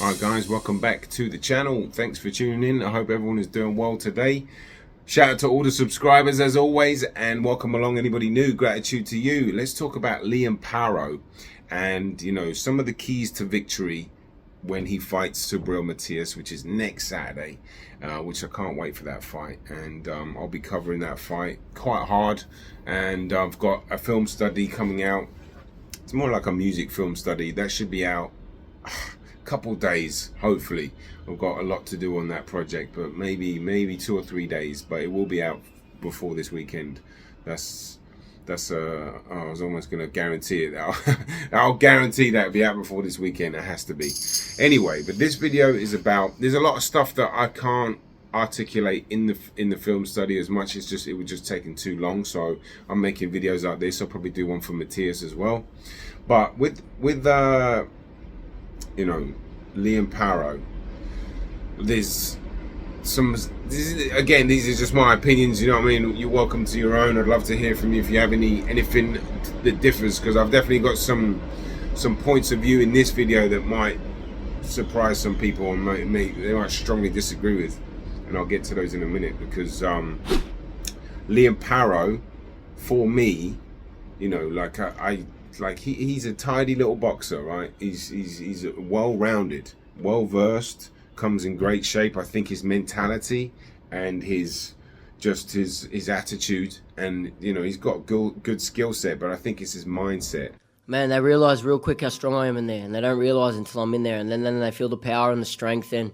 Alright guys, welcome back to the channel. Thanks for tuning in. I hope everyone is doing well today. Shout out to all the subscribers as always, and welcome along anybody new. Gratitude to you. Let's talk about Liam Paro and, you know, some of the keys to victory when he fights Subriel Matías, which is next Saturday, which I can't wait for that fight. And I'll be covering that fight quite hard. And I've got a film study coming out. It's more like a music film study. That should be out couple days, hopefully. I've got a lot to do on that project, but maybe 2 or 3 days, but it will be out before this weekend. That's I was almost gonna guarantee it. I'll guarantee that it'll be out before this weekend. It has to be. Anyway, but this video is about, there's a lot of stuff that I can't articulate in the film study as much. It's just, it would just taking too long, so I'm making videos like this. I'll probably do one for Matías as well. But with you know, Liam Paro, there's some, again, these are just my opinions, you know what I mean? You're welcome to your own. I'd love to hear from you if you have anything that differs, because I've definitely got some points of view in this video that might surprise some people and they might strongly disagree with, and I'll get to those in a minute. Because Liam Paro, for me, you know, like he's a tidy little boxer, right? He's well-rounded, well-versed, comes in great shape. I think his mentality and his attitude, and you know, he's got good skill set, but I think it's his mindset. Man, they realise real quick how strong I am in there, and they don't realise until I'm in there, and then they feel the power and the strength, and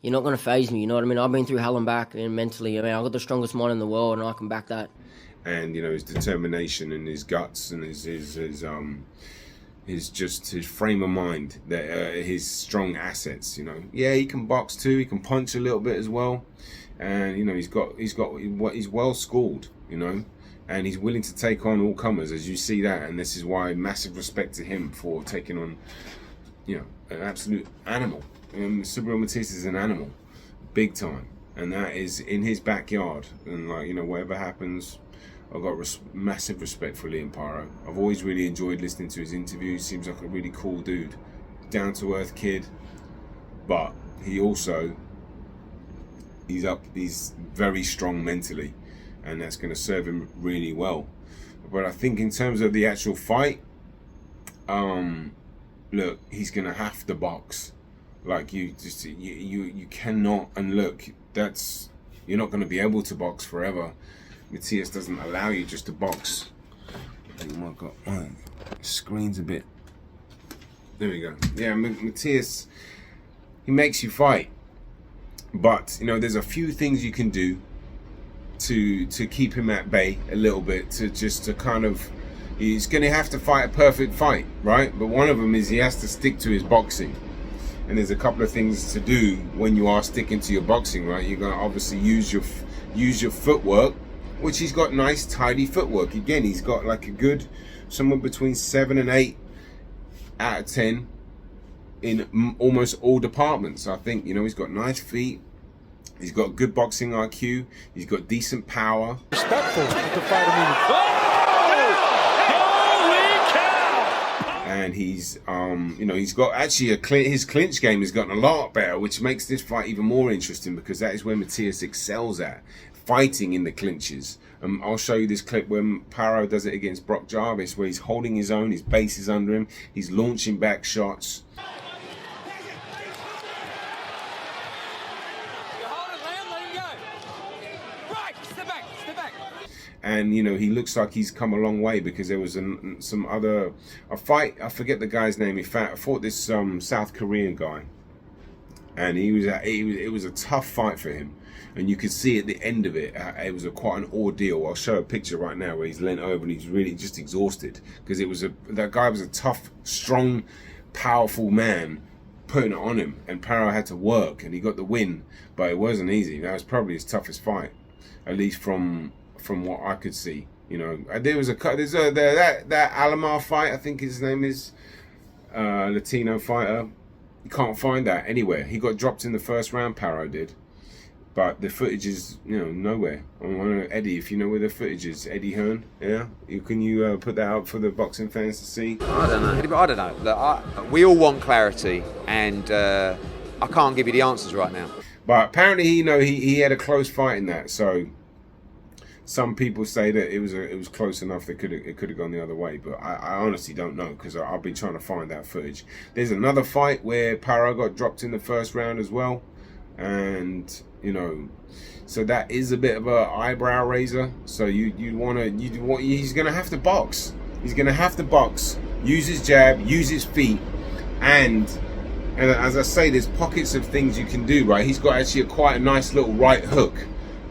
you're not going to faze me, you know what I mean? I've been through hell and back, and mentally, I mean, I've got the strongest mind in the world, and I can back that. And you know, his determination and his guts and his frame of mind, that his strong assets. You know, yeah, he can box too. He can punch a little bit as well, and you know, he's well schooled. You know, and he's willing to take on all comers, as you see that. And this is why massive respect to him for taking on, you know, an absolute animal. Subriel Matías is an animal, big time, and that is in his backyard. And like, you know, whatever happens, I've got massive respect for Liam Paro. I've always really enjoyed listening to his interviews. Seems like a really cool dude, down-to-earth kid. But he also, he's very strong mentally, and that's going to serve him really well. But I think in terms of the actual fight, look, he's going to have to box. Like, you cannot, and look, you're not going to be able to box forever. Matías doesn't allow you just to box. Oh my god, the screen's a bit. There we go. Yeah, Matías, he makes you fight, but you know, there's a few things you can do to keep him at bay a little bit. To kind of, he's going to have to fight a perfect fight, right? But one of them is he has to stick to his boxing. And there's a couple of things to do when you are sticking to your boxing, right? You're going to obviously use your footwork, which he's got nice, tidy footwork. Again, he's got like a good, somewhere between 7 and 8 out of 10 in almost all departments. I think, you know, he's got nice feet. He's got good boxing IQ. He's got decent power. Respectful with the fighter. And he's, you know, he's got actually his clinch game has gotten a lot better, which makes this fight even more interesting, because that is where Matías excels at, fighting in the clinches. I'll show you this clip where Paro does it against Brock Jarvis, where he's holding his own, his base is under him, he's launching back shots. And you know, he looks like he's come a long way, because there was a fight, I forget the guy's name. He fought this South Korean guy, and it was a tough fight for him, and you could see at the end of it, it was quite an ordeal. I'll show a picture right now where he's leant over and he's really just exhausted, because that guy was a tough, strong, powerful man putting it on him, and Paro had to work, and he got the win, but it wasn't easy. That was probably his toughest fight, at least from what I could see. You know, there's that Alamar fight, I think his name is, Latino fighter. You can't find that anywhere. He got dropped in the first round, Paro did. but the footage is, you know, nowhere. I want to, Eddie, if you know where the footage is, Eddie Hearn, yeah, can you put that up for the boxing fans to see? I don't know. Look, we all want clarity, and I can't give you the answers right now. But apparently, you know, he had a close fight in that. So some people say that it was close enough that it could have gone the other way. But I honestly don't know, because I've been trying to find that footage. There's another fight where Paro got dropped in the first round as well, and you know, so that is a bit of a eyebrow raiser. So he's gonna have to box. He's gonna have to box, use his jab, use his feet, and as I say, there's pockets of things you can do, right? He's got actually quite a nice little right hook,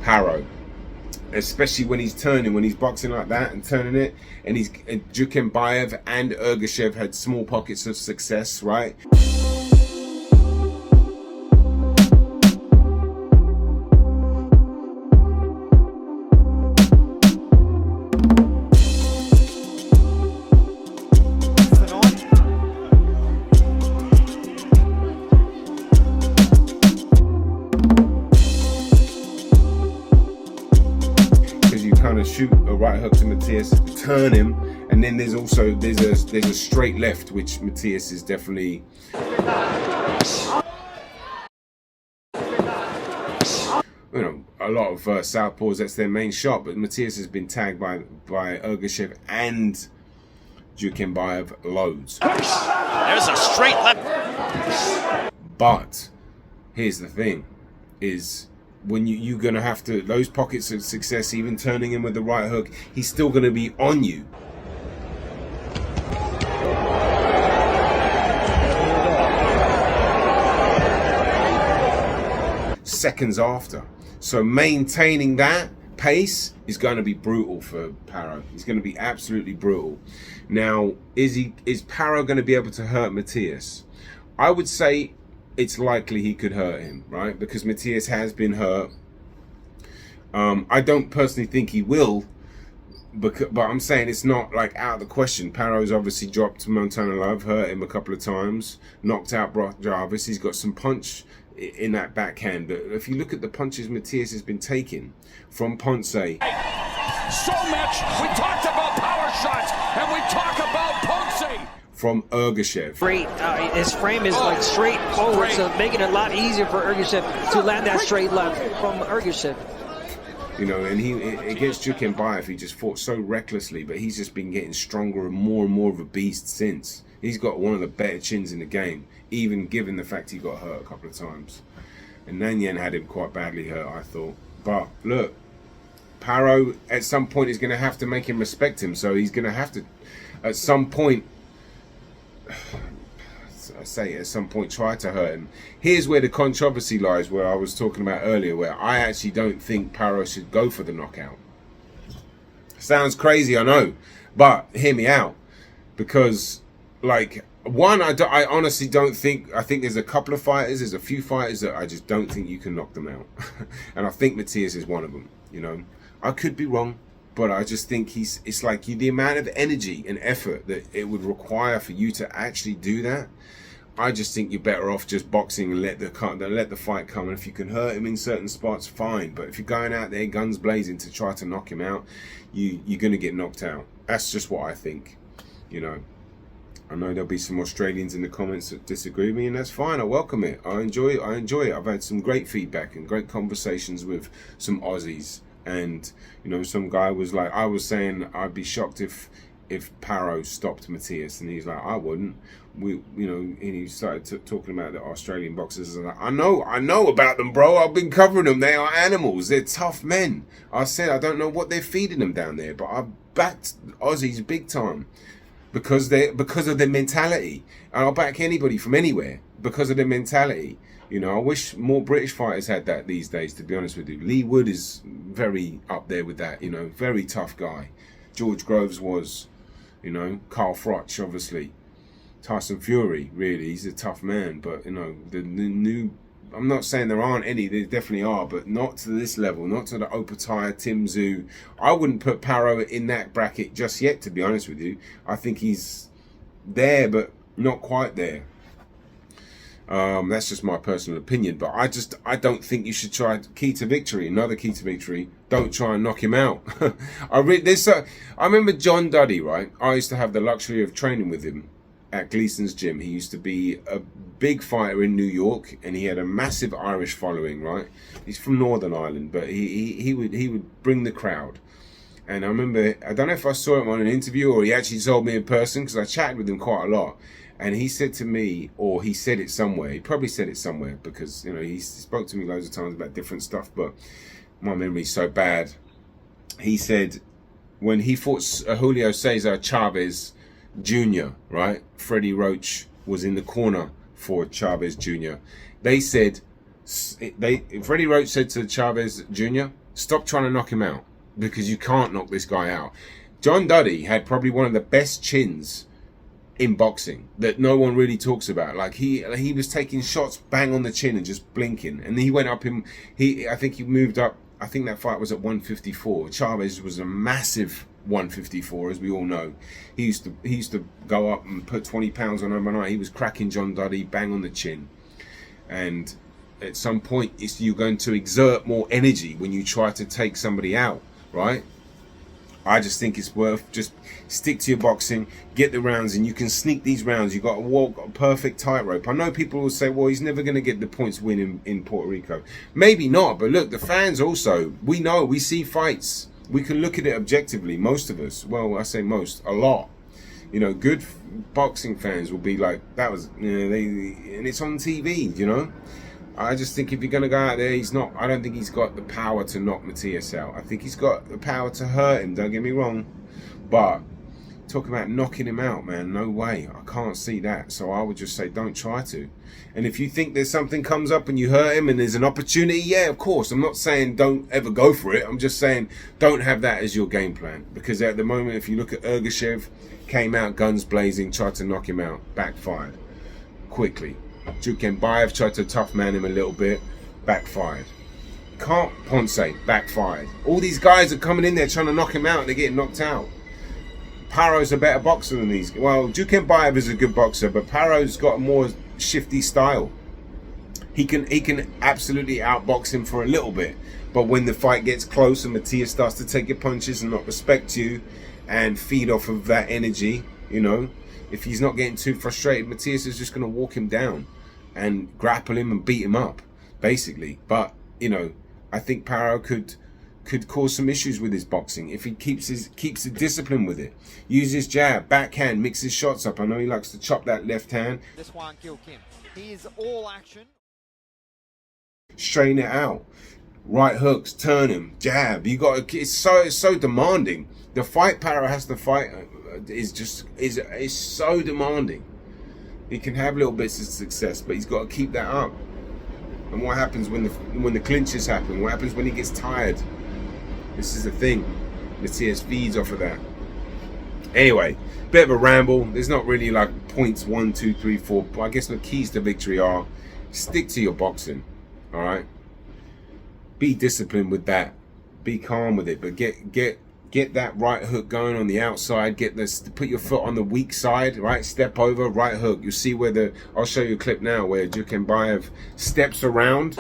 Paro, especially when he's turning, when he's boxing like that and turning it. And Jukembayev and Ergashev had small pockets of success, right? Shoot a right hook to Matías, turn him, and then there's a straight left, which Matías is definitely, you know, a lot of southpaws, that's their main shot. But Matías has been tagged by Ergashev and Jukembayev loads. There's a straight left. But here's the thing, is when you're going to have to, those pockets of success, even turning him with the right hook, he's still going to be on you. Seconds after. So maintaining that pace is going to be brutal for Paro. He's going to be absolutely brutal. Now, is Paro going to be able to hurt Matías? I would say it's likely he could hurt him, right? Because Matías has been hurt. I don't personally think he will, but I'm saying it's not like out of the question. Paro's obviously dropped Montana Love, hurt him a couple of times, knocked out Brock Jarvis. He's got some punch in that backhand. But if you look at the punches Matías has been taking from Ponce. So much. We talked about power shots, and we talk about Ponce. From Ergashev. Straight, his frame is like straight forward, so making it a lot easier for Ergashev to land that straight left from Ergashev. You know, and against Jukembayev, he just fought so recklessly, but he's just been getting stronger and more of a beast since. He's got one of the better chins in the game, even given the fact he got hurt a couple of times. And Nanyan had him quite badly hurt, I thought. But look, Paro at some point is going to have to make him respect him, so he's going to have to, at some point, try to hurt him. Here's where the controversy lies, where I was talking about earlier, where I actually don't think Paro should go for the knockout. Sounds crazy, I know, but hear me out. Because, like, one, I honestly don't think, I think there's a few fighters that I just don't think you can knock them out. And I think Matías is one of them, you know. I could be wrong, but I just think it's like the amount of energy and effort that it would require for you to actually do that. I just think you're better off just boxing and let the fight come. And if you can hurt him in certain spots, fine. But if you're going out there guns blazing to try to knock him out, you're going to get knocked out. That's just what I think. You know, I know there'll be some Australians in the comments that disagree with me, and that's fine. I welcome it. I enjoy it. I've had some great feedback and great conversations with some Aussies. And, you know, some guy was like, I was saying I'd be shocked if Paro stopped Matías, and he's like, I wouldn't. You know, and he started talking about the Australian boxers. And I know about them, bro. I've been covering them. They are animals. They're tough men. I said I don't know what they're feeding them down there, but I've backed Aussies big time because of their mentality. And I'll back anybody from anywhere because of their mentality. You know, I wish more British fighters had that these days, to be honest with you. Lee Wood is very up there with that, you know, very tough guy. George Groves was, you know, Carl Froch, obviously. Tyson Fury, really, he's a tough man. But, you know, the new, I'm not saying there aren't any, there definitely are, but not to this level, not to the Opatai, Tim Tszyu. I wouldn't put Paro in that bracket just yet, to be honest with you. I think he's there, but not quite there. That's just my personal opinion, but I don't think you should try key to victory. Another key to victory: don't try and knock him out. I remember John Duddy, right? I used to have the luxury of training with him at Gleason's gym. He used to be a big fighter in New York, and he had a massive Irish following, right? He's from Northern Ireland, but he would bring the crowd. And I remember, I don't know if I saw him on an interview or he actually told me in person, because I chatted with him quite a lot. And he said to me, or he said it somewhere, he probably said it somewhere, because, you know, he spoke to me loads of times about different stuff, but my memory's so bad. He said when he fought Julio Cesar Chavez Jr., right? Freddie Roach was in the corner for Chavez Jr. They said, Freddie Roach said to Chavez Jr., stop trying to knock him out, because you can't knock this guy out. John Duddy had probably one of the best chins in boxing that no one really talks about. Like he was taking shots bang on the chin and just blinking, and he went up I think he moved up. I think that fight was at 154. Chavez was a massive 154, as we all know. He used to go up and put 20 pounds on overnight. He was cracking John Duddy bang on the chin, and at some point you're going to exert more energy when you try to take somebody out, right? I just think it's worth just stick to your boxing, get the rounds, and you can sneak these rounds. You've got to walk a perfect tightrope. I know people will say, well, he's never going to get the points win in Puerto Rico. Maybe not, but look, the fans also, we know, we see fights. We can look at it objectively, most of us. Well, I say most, a lot. You know, good boxing fans will be like, that was, you know, and it's on TV, you know. I just think if you're going to go out there, I don't think he's got the power to knock Matías out. I think he's got the power to hurt him, don't get me wrong. But talking about knocking him out, man, no way. I can't see that. So I would just say don't try to. And if you think there's something comes up and you hurt him and there's an opportunity, yeah, of course. I'm not saying don't ever go for it. I'm just saying don't have that as your game plan. Because at the moment, if you look at Ergashev, came out guns blazing, tried to knock him out, backfired quickly. Jukembayev tried to tough man him a little bit, backfired. Ponce, backfired. All these guys are coming in there trying to knock him out and they're getting knocked out. Paro's a better boxer than these. Well, Jukembayev is a good boxer, but Paro's got a more shifty style. He can absolutely outbox him for a little bit, but when the fight gets close and Matías starts to take your punches and not respect you and feed off of that energy, you know, if he's not getting too frustrated, Matías is just going to walk him down and grapple him and beat him up, basically. But, you know, I think Paro could cause some issues with his boxing if he keeps the discipline with it. Use his jab, backhand, mix his shots up. I know he likes to chop that left hand. This one kill Kim. He is all action. Straighten it out. Right hooks, turn him, jab. It's so demanding. The fight Paro has to fight is so demanding. He can have little bits of success, but he's got to keep that up. And what happens when the clinches happen? What happens when he gets tired? This is the thing. Matías feeds off of that. Anyway, bit of a ramble. There's not really like points 1, 2, 3, 4. But I guess the keys to victory are stick to your boxing. All right. Be disciplined with that. Be calm with it. But get that right hook going on the outside. Put your foot on the weak side, right? Step over, right hook. You'll see where I'll show you a clip now where Jukembayev steps around.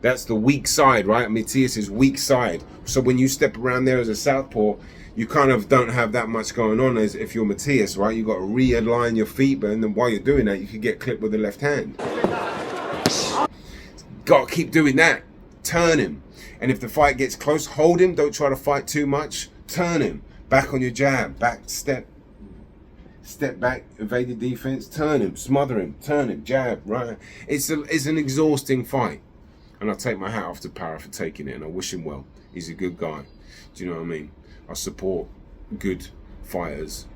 That's the weak side, right? Matías' weak side. So when you step around there as a southpaw, you kind of don't have that much going on as if you're Matías, right? You've got to realign your feet, but then while you're doing that, you can get clipped with the left hand. Got to keep doing that. Turn him. And if the fight gets close, hold him. Don't try to fight too much. Turn him. Back on your jab. Back step back, evade the defense. Turn him. Smother him. Turn him. Jab. Right. It's an exhausting fight. And I take my hat off to Paro for taking it. And I wish him well. He's a good guy. Do you know what I mean? I support good fighters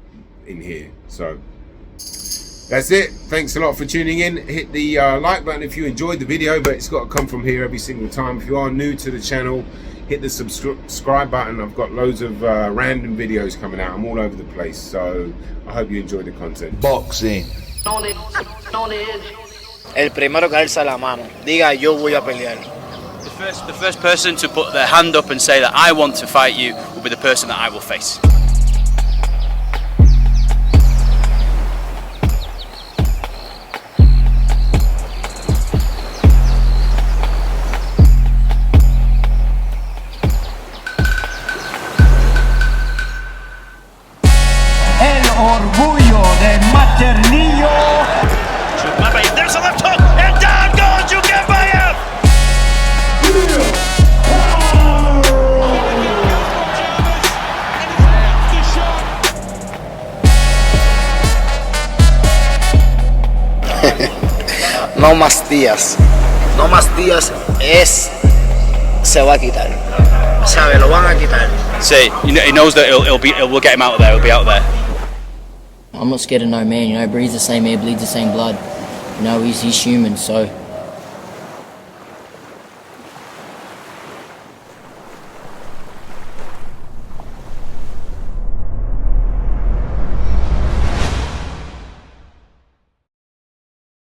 in here. So that's it. Thanks a lot for tuning in. Hit the like button if you enjoyed the video, but it's got to come from here every single time. If you are new to the channel, hit the subscribe button. I've got loads of random videos coming out. I'm all over the place, so I hope you enjoyed the content. Boxing. El primero que alza la mano, diga yo voy a pelear. The first person to put their hand up and say that I want to fight you will be the person that I will face. There's a left hook, and down goes Ugembayev! No más días. No más días se va a quitar. ¿Sabe? Lo van a quitar. See, he knows that we'll get him out of there. He'll be out there. I'm not scared of no man, you know, breathes the same air, bleeds the same blood. You know, he's human, so